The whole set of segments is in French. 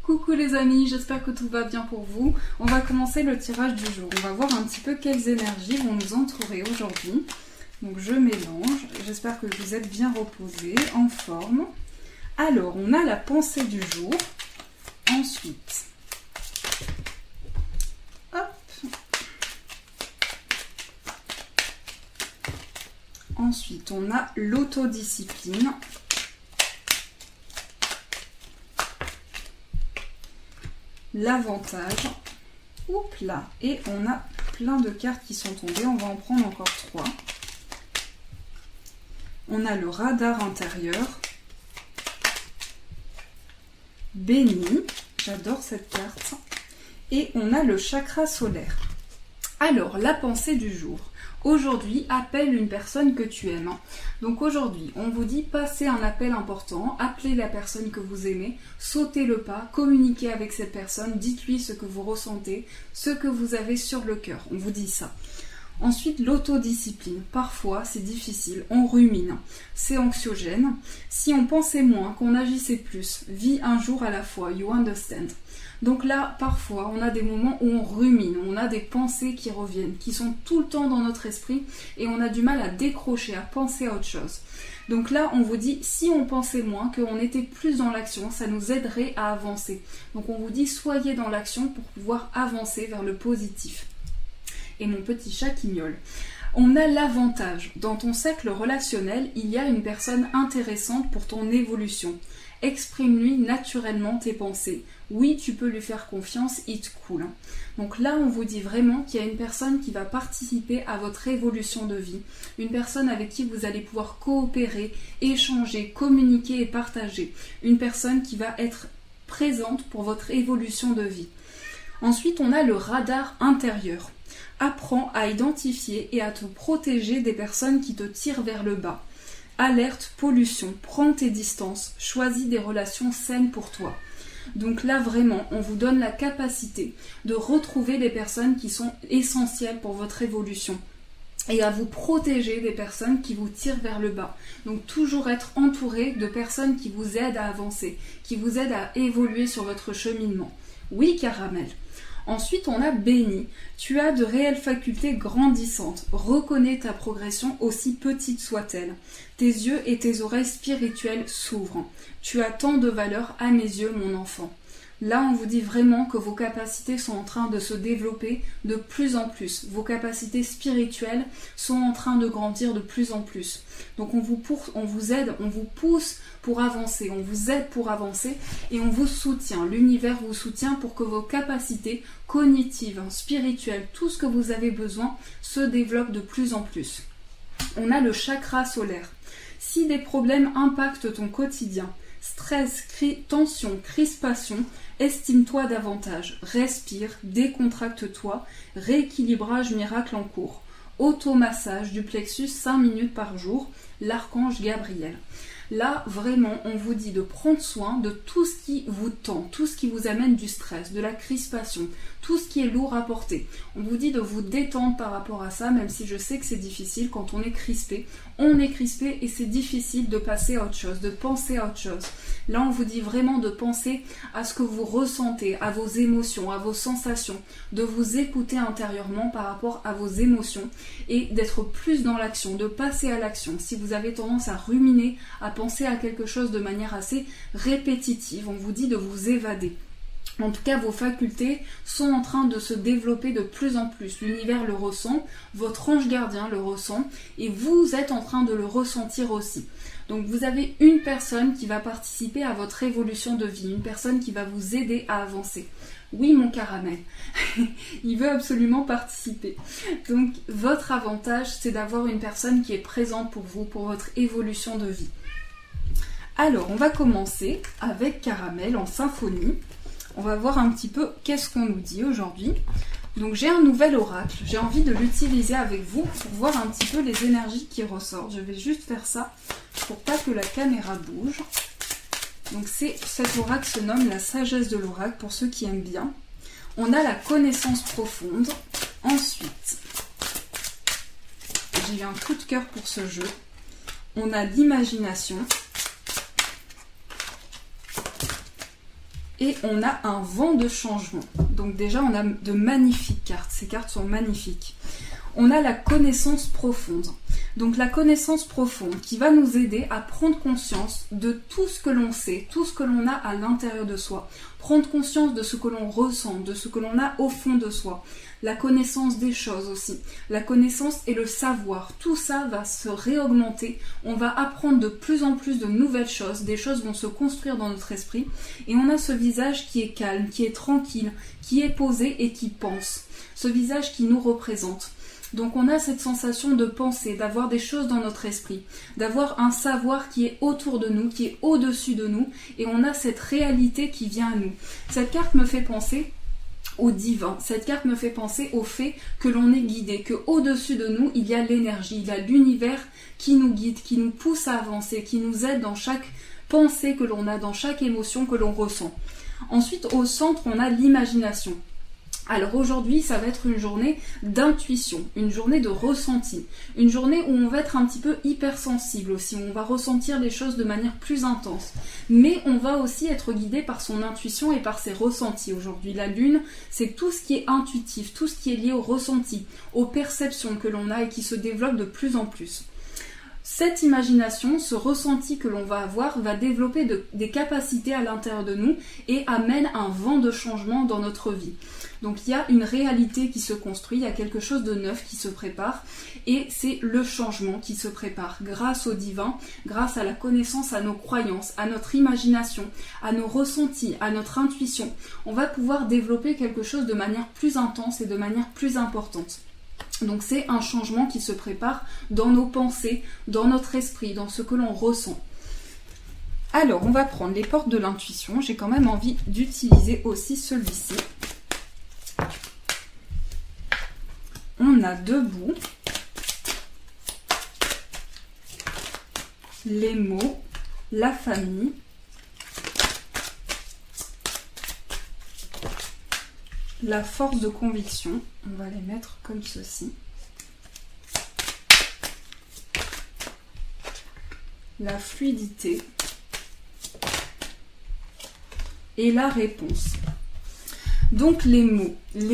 Coucou les amis, j'espère que tout va bien pour vous. On va commencer le tirage du jour. On va voir un petit peu quelles énergies vont nous entourer aujourd'hui. Donc je mélange, j'espère que vous êtes bien reposés, en forme. Alors, on a la pensée du jour. Ensuite, hop. Ensuite, on a l'autodiscipline. L'avantage. Oups là. Et on a plein de cartes qui sont tombées. On va en prendre encore 3. On a le radar intérieur. Béni. J'adore cette carte. Et on a le chakra solaire. Alors, la pensée du jour. Aujourd'hui, appelle une personne que tu aimes. Donc aujourd'hui, on vous dit passez un appel important, appelez la personne que vous aimez, sautez le pas, communiquez avec cette personne, dites-lui ce que vous ressentez, ce que vous avez sur le cœur. On vous dit ça. Ensuite, l'autodiscipline. Parfois, c'est difficile, on rumine, c'est anxiogène. Si on pensait moins, qu'on agissait plus, vis un jour à la fois, you understand. Donc là, parfois, on a des moments où on rumine, on a des pensées qui reviennent, qui sont tout le temps dans notre esprit et on a du mal à décrocher, à penser à autre chose. Donc là, on vous dit, si on pensait moins, qu'on était plus dans l'action, ça nous aiderait à avancer. Donc on vous dit, soyez dans l'action pour pouvoir avancer vers le positif. Et mon petit chat qui miaule. On a l'avantage. Dans ton cercle relationnel, il y a une personne intéressante pour ton évolution. Exprime-lui naturellement tes pensées. Oui, tu peux lui faire confiance, it's cool. Donc là, on vous dit vraiment qu'il y a une personne qui va participer à votre évolution de vie. Une personne avec qui vous allez pouvoir coopérer, échanger, communiquer et partager. Une personne qui va être présente pour votre évolution de vie. Ensuite, on a le radar intérieur. Apprends à identifier et à te protéger des personnes qui te tirent vers le bas. Alerte, pollution, prends tes distances, choisis des relations saines pour toi. Donc là vraiment, on vous donne la capacité de retrouver des personnes qui sont essentielles pour votre évolution et à vous protéger des personnes qui vous tirent vers le bas. Donc toujours être entouré de personnes qui vous aident à avancer, qui vous aident à évoluer sur votre cheminement. Oui, Caramel. Ensuite, on a béni. Tu as de réelles facultés grandissantes. Reconnais ta progression, aussi petite soit-elle. Tes yeux et tes oreilles spirituelles s'ouvrent. Tu as tant de valeur à mes yeux, mon enfant. Là, on vous dit vraiment que vos capacités sont en train de se développer de plus en plus. Vos capacités spirituelles sont en train de grandir de plus en plus. Donc on vous aide, on vous pousse pour avancer, on vous aide pour avancer et on vous soutient. L'univers vous soutient pour que vos capacités cognitives, spirituelles, tout ce que vous avez besoin se développent de plus en plus. On a le chakra solaire. Si des problèmes impactent ton quotidien, stress, tension, crispation, estime-toi davantage, respire, décontracte-toi, rééquilibrage miracle en cours, automassage du plexus 5 minutes par jour, l'archange Gabriel. Là, vraiment, on vous dit de prendre soin de tout ce qui vous tend, tout ce qui vous amène du stress, de la crispation, tout ce qui est lourd à porter. On vous dit de vous détendre par rapport à ça, même si je sais que c'est difficile quand on est crispé. On est crispé et c'est difficile de passer à autre chose, de penser à autre chose. Là, on vous dit vraiment de penser à ce que vous ressentez, à vos émotions, à vos sensations, de vous écouter intérieurement par rapport à vos émotions et d'être plus dans l'action, de passer à l'action. Si vous avez tendance à ruminer, à penser à quelque chose de manière assez répétitive, on vous dit de vous évader. En tout cas, vos facultés sont en train de se développer de plus en plus. L'univers le ressent, votre ange gardien le ressent et vous êtes en train de le ressentir aussi. Donc vous avez une personne qui va participer à votre évolution de vie, une personne qui va vous aider à avancer. Oui, mon Caramel, il veut absolument participer. Donc votre avantage, c'est d'avoir une personne qui est présente pour vous, pour votre évolution de vie. Alors, on va commencer avec Caramel en symphonie. On va voir un petit peu qu'est-ce qu'on nous dit aujourd'hui. Donc j'ai un nouvel oracle, j'ai envie de l'utiliser avec vous pour voir un petit peu les énergies qui ressortent. Je vais juste faire ça pour pas que la caméra bouge. Donc cet oracle se nomme la sagesse de l'oracle pour ceux qui aiment bien. On a la connaissance profonde. Ensuite, j'ai eu un coup de cœur pour ce jeu. On a l'imagination. et on a un vent de changement. Donc déjà, on a de magnifiques cartes. Ces cartes sont magnifiques. On a la connaissance profonde. Donc la connaissance profonde qui va nous aider à prendre conscience de tout ce que l'on sait, tout ce que l'on a à l'intérieur de soi. Prendre conscience de ce que l'on ressent, de ce que l'on a au fond de soi. La connaissance des choses aussi. La connaissance et le savoir. Tout ça va se réaugmenter. On va apprendre de plus en plus de nouvelles choses. Des choses vont se construire dans notre esprit. Et on a ce visage qui est calme, qui est tranquille, qui est posé et qui pense. Ce visage qui nous représente. Donc on a cette sensation de penser, d'avoir des choses dans notre esprit, d'avoir un savoir qui est autour de nous, qui est au-dessus de nous, et on a cette réalité qui vient à nous. Cette carte me fait penser au divin, cette carte me fait penser au fait que l'on est guidé, que au-dessus de nous il y a l'énergie, il y a l'univers qui nous guide, qui nous pousse à avancer, qui nous aide dans chaque pensée que l'on a, dans chaque émotion que l'on ressent. Ensuite, au centre, on a l'imagination. Alors aujourd'hui, ça va être une journée d'intuition, une journée de ressenti, une journée où on va être un petit peu hypersensible aussi, où on va ressentir les choses de manière plus intense. Mais on va aussi être guidé par son intuition et par ses ressentis. Aujourd'hui, la lune, c'est tout ce qui est intuitif, tout ce qui est lié au ressenti, aux perceptions que l'on a et qui se développent de plus en plus. Cette imagination, ce ressenti que l'on va avoir, va développer des capacités à l'intérieur de nous et amène un vent de changement dans notre vie. Donc il y a une réalité qui se construit, il y a quelque chose de neuf qui se prépare et c'est le changement qui se prépare grâce au divin, grâce à la connaissance, à nos croyances, à notre imagination, à nos ressentis, à notre intuition. On va pouvoir développer quelque chose de manière plus intense et de manière plus importante. Donc c'est un changement qui se prépare dans nos pensées, dans notre esprit, dans ce que l'on ressent. Alors on va prendre les portes de l'intuition, j'ai quand même envie d'utiliser aussi celui-ci. On a debout, les mots, la famille, la force de conviction. On va les mettre comme ceci. La fluidité et la réponse. Donc les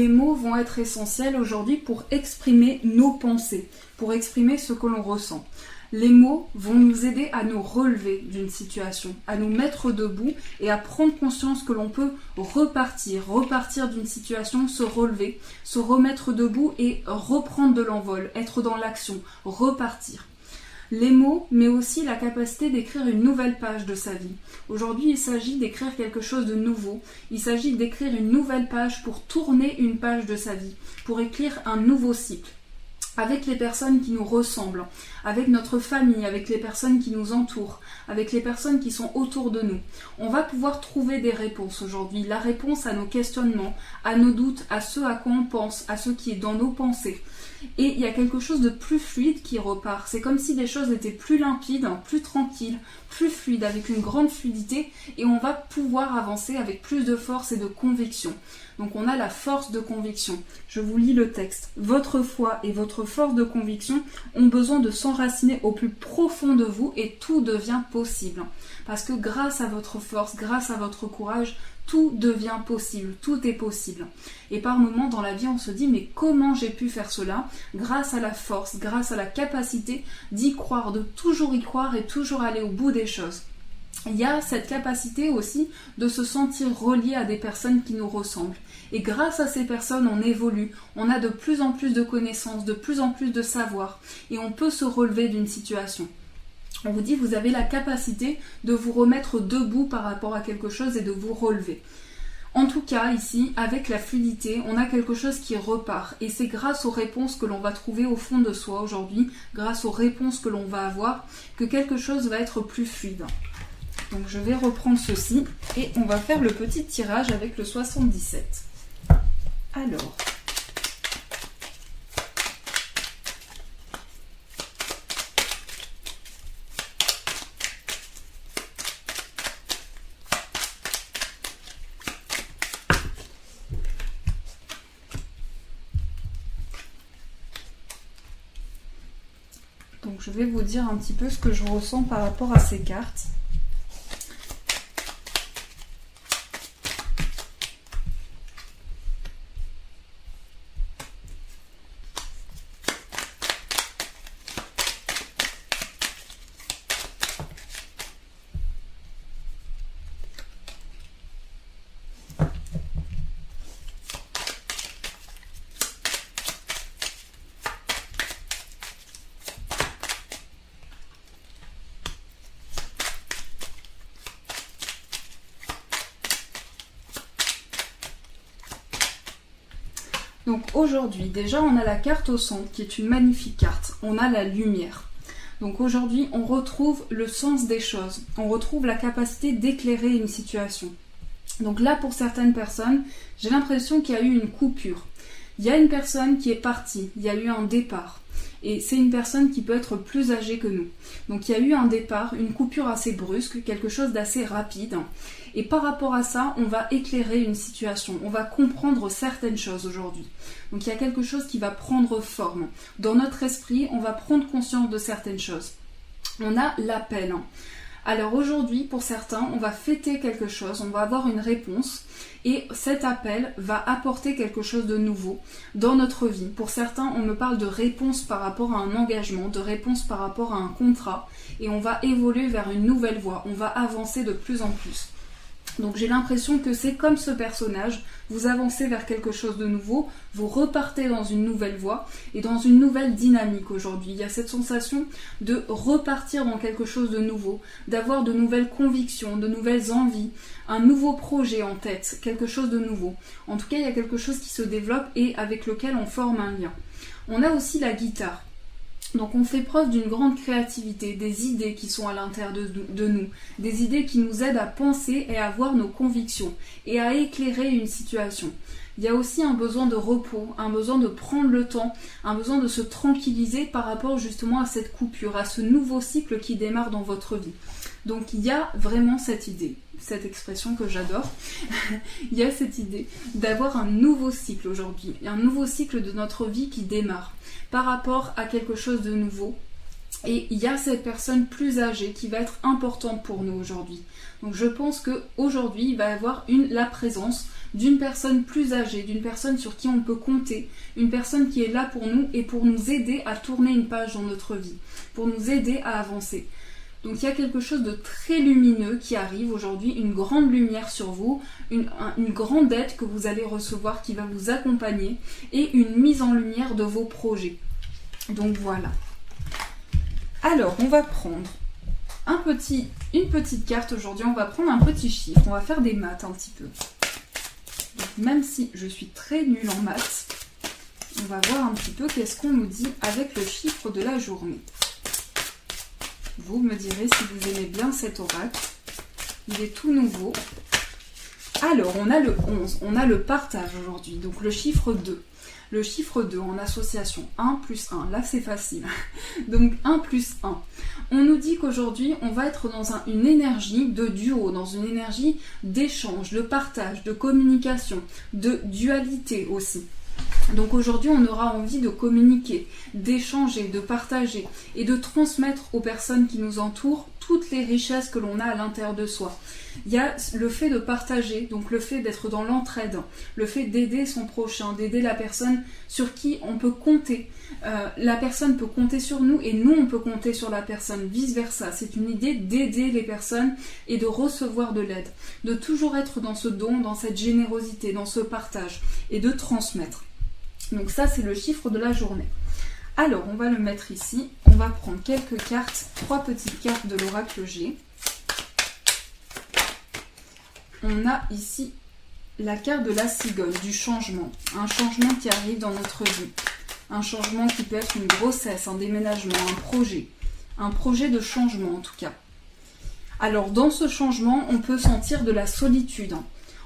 mots vont être essentiels aujourd'hui pour exprimer nos pensées, pour exprimer ce que l'on ressent. Les mots vont nous aider à nous relever d'une situation, à nous mettre debout et à prendre conscience que l'on peut repartir d'une situation, se relever, se remettre debout et reprendre de l'envol, être dans l'action, repartir. Les mots, mais aussi la capacité d'écrire une nouvelle page de sa vie. Aujourd'hui, il s'agit d'écrire quelque chose de nouveau. Il s'agit d'écrire une nouvelle page pour tourner une page de sa vie, pour écrire un nouveau cycle. Avec les personnes qui nous ressemblent, avec notre famille, avec les personnes qui nous entourent, avec les personnes qui sont autour de nous. On va pouvoir trouver des réponses aujourd'hui, la réponse à nos questionnements, à nos doutes, à ce à quoi on pense, à ce qui est dans nos pensées. Et il y a quelque chose de plus fluide qui repart. C'est comme si les choses étaient plus limpides, plus tranquilles, plus fluides, avec une grande fluidité, et on va pouvoir avancer avec plus de force et de conviction. Donc on a la force de conviction. Je vous lis le texte. Votre foi et votre force de conviction ont besoin de s'enraciner au plus profond de vous et tout devient possible. Parce que grâce à votre force, grâce à votre courage, tout devient possible, tout est possible. Et par moments dans la vie, on se dit mais comment j'ai pu faire cela? Grâce à la force, grâce à la capacité d'y croire, de toujours y croire et toujours aller au bout des choses. Il y a cette capacité aussi de se sentir relié à des personnes qui nous ressemblent. Et grâce à ces personnes, on évolue, on a de plus en plus de connaissances, de plus en plus de savoir, et on peut se relever d'une situation. On vous dit, vous avez la capacité de vous remettre debout par rapport à quelque chose et de vous relever. En tout cas, ici, avec la fluidité, on a quelque chose qui repart. Et c'est grâce aux réponses que l'on va trouver au fond de soi aujourd'hui, grâce aux réponses que l'on va avoir, que quelque chose va être plus fluide. Donc je vais reprendre ceci et on va faire le petit tirage avec le 77. Alors... Donc je vais vous dire un petit peu ce que je ressens par rapport à ces cartes. Donc aujourd'hui, déjà on a la carte au centre qui est une magnifique carte. On a la lumière. Donc aujourd'hui, on retrouve le sens des choses. On retrouve la capacité d'éclairer une situation. Donc là, pour certaines personnes, j'ai l'impression qu'il y a eu une coupure. Il y a une personne qui est partie, il y a eu un départ. Et c'est une personne qui peut être plus âgée que nous. Donc il y a eu un départ, une coupure assez brusque, quelque chose d'assez rapide. Et par rapport à ça, on va éclairer une situation, on va comprendre certaines choses aujourd'hui. Donc il y a quelque chose qui va prendre forme. Dans notre esprit, on va prendre conscience de certaines choses. On a l'appel. Alors aujourd'hui, pour certains, on va fêter quelque chose, on va avoir une réponse et cet appel va apporter quelque chose de nouveau dans notre vie. Pour certains, on me parle de réponse par rapport à un engagement, de réponse par rapport à un contrat et on va évoluer vers une nouvelle voie, on va avancer de plus en plus. Donc j'ai l'impression que c'est comme ce personnage, vous avancez vers quelque chose de nouveau, vous repartez dans une nouvelle voie et dans une nouvelle dynamique aujourd'hui. Il y a cette sensation de repartir dans quelque chose de nouveau, d'avoir de nouvelles convictions, de nouvelles envies, un nouveau projet en tête, quelque chose de nouveau. En tout cas, il y a quelque chose qui se développe et avec lequel on forme un lien. On a aussi la guitare. Donc on fait preuve d'une grande créativité, des idées qui sont à l'intérieur de nous, des idées qui nous aident à penser et à voir nos convictions et à éclairer une situation. Il y a aussi un besoin de repos, un besoin de prendre le temps, un besoin de se tranquilliser par rapport justement à cette coupure, à ce nouveau cycle qui démarre dans votre vie. Donc il y a vraiment cette idée, cette expression que j'adore, il y a cette idée d'avoir un nouveau cycle aujourd'hui, un nouveau cycle de notre vie qui démarre par rapport à quelque chose de nouveau. Et il y a cette personne plus âgée qui va être importante pour nous aujourd'hui. Donc je pense qu'aujourd'hui, il va y avoir la présence d'une personne plus âgée, d'une personne sur qui on peut compter, une personne qui est là pour nous et pour nous aider à tourner une page dans notre vie, pour nous aider à avancer. Donc il y a quelque chose de très lumineux qui arrive aujourd'hui, une grande lumière sur vous, une grande aide que vous allez recevoir qui va vous accompagner et une mise en lumière de vos projets. Donc voilà. Alors on va prendre une petite carte aujourd'hui, on va prendre un petit chiffre, on va faire des maths un petit peu. Donc, même si je suis très nulle en maths, on va voir un petit peu qu'est-ce qu'on nous dit avec le chiffre de la journée. Vous me direz si vous aimez bien cet oracle. Il est tout nouveau. Alors, on a le 11, on a le partage aujourd'hui, donc le chiffre 2. Le chiffre 2 en association, 1 plus 1, là c'est facile. Donc 1 plus 1. On nous dit qu'aujourd'hui, on va être dans une énergie de duo, dans une énergie d'échange, de partage, de communication, de dualité aussi. Donc aujourd'hui, on aura envie de communiquer, d'échanger, de partager et de transmettre aux personnes qui nous entourent toutes les richesses que l'on a à l'intérieur de soi. Il y a le fait de partager, donc le fait d'être dans l'entraide, le fait d'aider son prochain, d'aider la personne sur qui on peut compter. La personne peut compter sur nous et nous on peut compter sur la personne, vice versa. C'est une idée d'aider les personnes et de recevoir de l'aide, de toujours être dans ce don, dans cette générosité, dans ce partage et de transmettre. Donc ça c'est le chiffre de la journée. Alors on va le mettre ici, on va prendre quelques cartes, 3 petites cartes de l'oracle G. On a ici la carte de la cigogne, du changement, un changement qui arrive dans notre vie, un changement qui peut être une grossesse, un déménagement, un projet de changement en tout cas. Alors dans ce changement, on peut sentir de la solitude.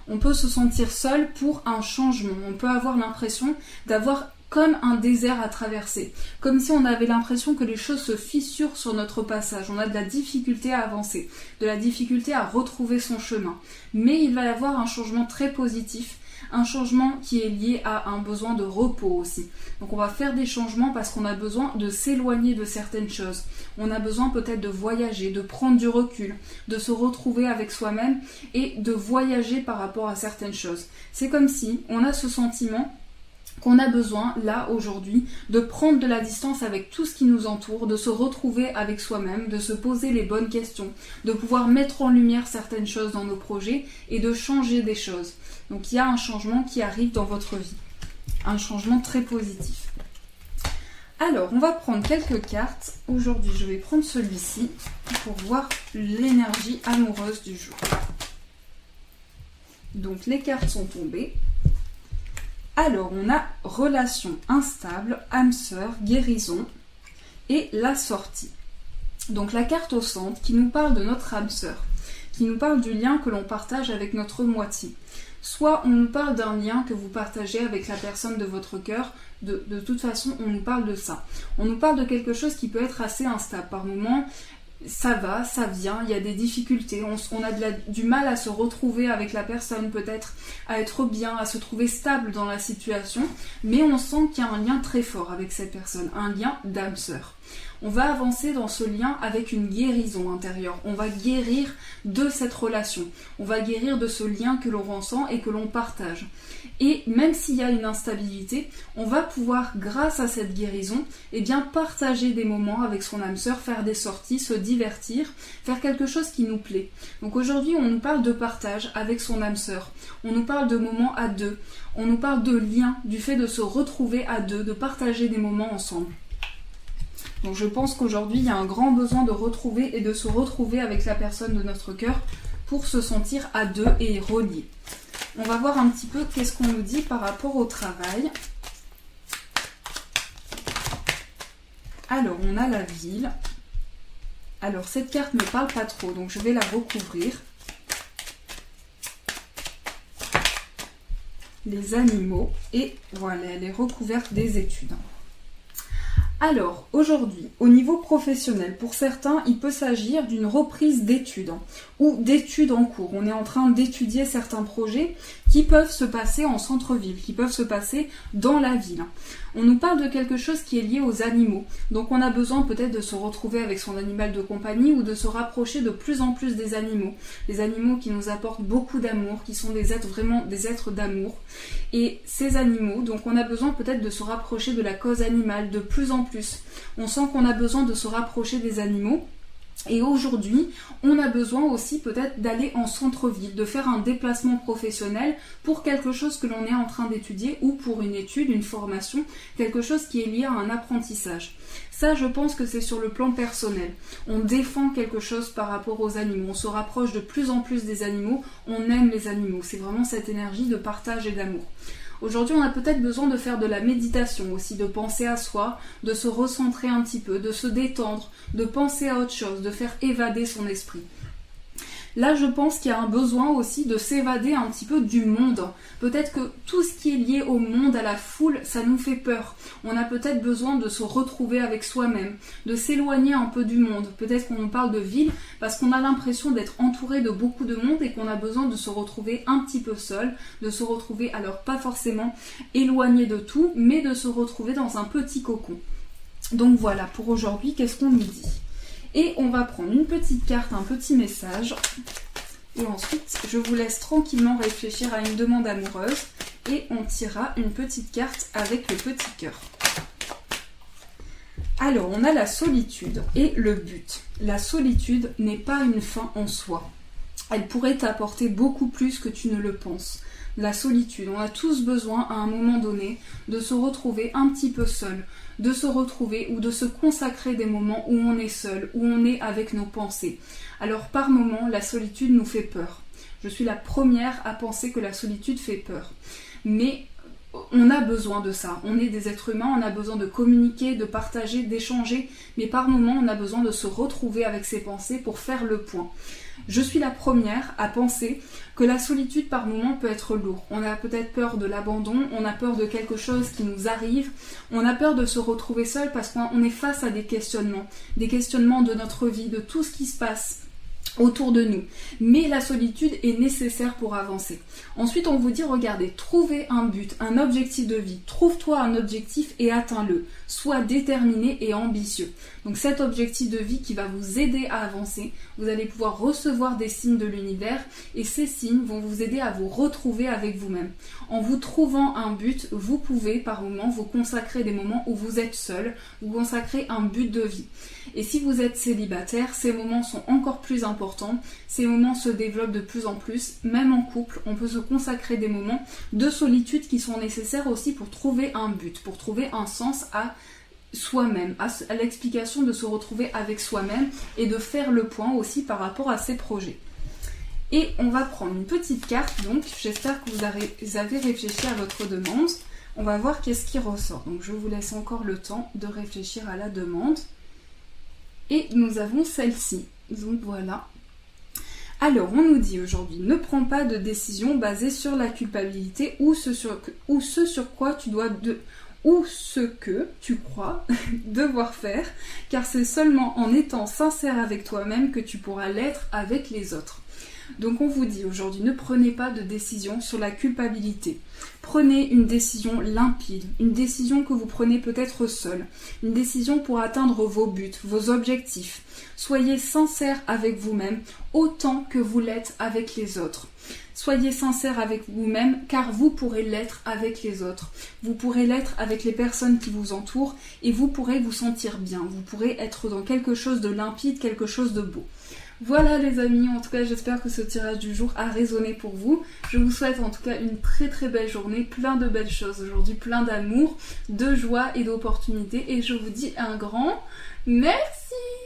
On peut se sentir seul pour un changement. On peut avoir l'impression d'avoir comme un désert à traverser. Comme si on avait l'impression que les choses se fissurent sur notre passage. On a de la difficulté à avancer, de la difficulté à retrouver son chemin. Mais il va y avoir un changement très positif, un changement qui est lié à un besoin de repos aussi. Donc on va faire des changements parce qu'on a besoin de s'éloigner de certaines choses. On a besoin peut-être de voyager, de prendre du recul, de se retrouver avec soi-même et de voyager par rapport à certaines choses. C'est comme si on a ce sentiment qu'on a besoin, là, aujourd'hui, de prendre de la distance avec tout ce qui nous entoure, de se retrouver avec soi-même, de se poser les bonnes questions, de pouvoir mettre en lumière certaines choses dans nos projets et de changer des choses. Donc il y a un changement qui arrive dans votre vie, un changement très positif. Alors, on va prendre quelques cartes. Aujourd'hui, je vais prendre celui-ci pour voir l'énergie amoureuse du jour. Donc les cartes sont tombées. Alors, on a relation instable, âme sœur, guérison et la sortie. Donc la carte au centre qui nous parle de notre âme sœur, qui nous parle du lien que l'on partage avec notre moitié. Soit on nous parle d'un lien que vous partagez avec la personne de votre cœur, de toute façon on nous parle de ça. On nous parle de quelque chose qui peut être assez instable par moment. Ça va, ça vient, il y a des difficultés, on a du mal à se retrouver avec la personne, peut-être à être bien, à se trouver stable dans la situation, mais on sent qu'il y a un lien très fort avec cette personne, un lien d'âme sœur. On va avancer dans ce lien avec une guérison intérieure, on va guérir de cette relation, on va guérir de ce lien que l'on ressent et que l'on partage. Et même s'il y a une instabilité, on va pouvoir, grâce à cette guérison, partager des moments avec son âme sœur, faire des sorties, se divertir, faire quelque chose qui nous plaît. Donc aujourd'hui, on nous parle de partage avec son âme sœur, on nous parle de moments à deux, on nous parle de lien, du fait de se retrouver à deux, de partager des moments ensemble. Donc je pense qu'aujourd'hui, il y a un grand besoin de retrouver et de se retrouver avec la personne de notre cœur pour se sentir à deux et reliés. On va voir un petit peu qu'est-ce qu'on nous dit par rapport au travail. Alors, on a la ville. Alors, cette carte ne me parle pas trop, donc je vais la recouvrir. Les animaux. Et voilà, elle est recouverte des études. Alors, aujourd'hui, au niveau professionnel, pour certains, il peut s'agir d'une reprise d'études ou d'études en cours. On est en train d'étudier certains projets qui peuvent se passer en centre-ville, qui peuvent se passer dans la ville. On nous parle de quelque chose qui est lié aux animaux. Donc on a besoin peut-être de se retrouver avec son animal de compagnie ou de se rapprocher de plus en plus des animaux. Les animaux qui nous apportent beaucoup d'amour, qui sont des êtres vraiment des êtres d'amour. Et ces animaux, donc on a besoin peut-être de se rapprocher de la cause animale de plus en plus. On sent qu'on a besoin de se rapprocher des animaux. Et aujourd'hui, on a besoin aussi peut-être d'aller en centre-ville, de faire un déplacement professionnel pour quelque chose que l'on est en train d'étudier ou pour une étude, une formation, quelque chose qui est lié à un apprentissage. Ça, je pense que c'est sur le plan personnel. On défend quelque chose par rapport aux animaux, on se rapproche de plus en plus des animaux, on aime les animaux. C'est vraiment cette énergie de partage et d'amour. Aujourd'hui, on a peut-être besoin de faire de la méditation aussi, de penser à soi, de se recentrer un petit peu, de se détendre, de penser à autre chose, de faire évader son esprit. Là, je pense qu'il y a un besoin aussi de s'évader un petit peu du monde. Peut-être que tout ce qui est lié au monde, à la foule, ça nous fait peur. On a peut-être besoin de se retrouver avec soi-même, de s'éloigner un peu du monde. Peut-être qu'on nous parle de ville parce qu'on a l'impression d'être entouré de beaucoup de monde et qu'on a besoin de se retrouver un petit peu seul, de se retrouver, alors pas forcément éloigné de tout, mais de se retrouver dans un petit cocon. Donc voilà, pour aujourd'hui, qu'est-ce qu'on nous dit ? Et on va prendre une petite carte, un petit message. Et ensuite, je vous laisse tranquillement réfléchir à une demande amoureuse. Et on tirera une petite carte avec le petit cœur. Alors, on a la solitude et le but. La solitude n'est pas une fin en soi. Elle pourrait t'apporter beaucoup plus que tu ne le penses. La solitude, on a tous besoin à un moment donné de se retrouver un petit peu seul, de se retrouver ou de se consacrer des moments où on est seul, où on est avec nos pensées. Alors par moments, la solitude nous fait peur. Je suis la première à penser que la solitude fait peur. Mais on a besoin de ça. On est des êtres humains, on a besoin de communiquer, de partager, d'échanger. Mais par moments, on a besoin de se retrouver avec ses pensées pour faire le point. Je suis la première à penser que la solitude par moment peut être lourde. On a peut-être peur de l'abandon, on a peur de quelque chose qui nous arrive, on a peur de se retrouver seul parce qu'on est face à des questionnements de notre vie, de tout ce qui se passe autour de nous. Mais la solitude est nécessaire pour avancer. Ensuite, on vous dit, regardez, trouvez un but, un objectif de vie. Trouve-toi un objectif et atteins-le. Sois déterminé et ambitieux. Donc cet objectif de vie qui va vous aider à avancer, vous allez pouvoir recevoir des signes de l'univers et ces signes vont vous aider à vous retrouver avec vous-même. En vous trouvant un but, vous pouvez par moment vous consacrer des moments où vous êtes seul, vous consacrer un but de vie. Et si vous êtes célibataire, ces moments sont encore plus importants, ces moments se développent de plus en plus, même en couple, on peut se consacrer des moments de solitude qui sont nécessaires aussi pour trouver un but, pour trouver un sens à soi-même, à l'explication de se retrouver avec soi-même et de faire le point aussi par rapport à ses projets. Et on va prendre une petite carte, donc j'espère que vous avez réfléchi à votre demande. On va voir qu'est-ce qui ressort. Donc je vous laisse encore le temps de réfléchir à la demande. Et nous avons celle-ci. Donc voilà. Alors on nous dit aujourd'hui, ne prends pas de décision basée sur la culpabilité ou ce sur quoi tu dois ou ce que tu crois devoir faire, car c'est seulement en étant sincère avec toi-même que tu pourras l'être avec les autres. Donc on vous dit aujourd'hui, ne prenez pas de décision sur la culpabilité. Prenez une décision limpide, une décision que vous prenez peut-être seul, une décision pour atteindre vos buts, vos objectifs. Soyez sincère avec vous-même autant que vous l'êtes avec les autres. Soyez sincère avec vous-même car vous pourrez l'être avec les autres. Vous pourrez l'être avec les personnes qui vous entourent et vous pourrez vous sentir bien. Vous pourrez être dans quelque chose de limpide, quelque chose de beau. Voilà les amis, en tout cas j'espère que ce tirage du jour a résonné pour vous. Je vous souhaite en tout cas une très très belle journée, plein de belles choses aujourd'hui, plein d'amour, de joie et d'opportunités. Et je vous dis un grand merci.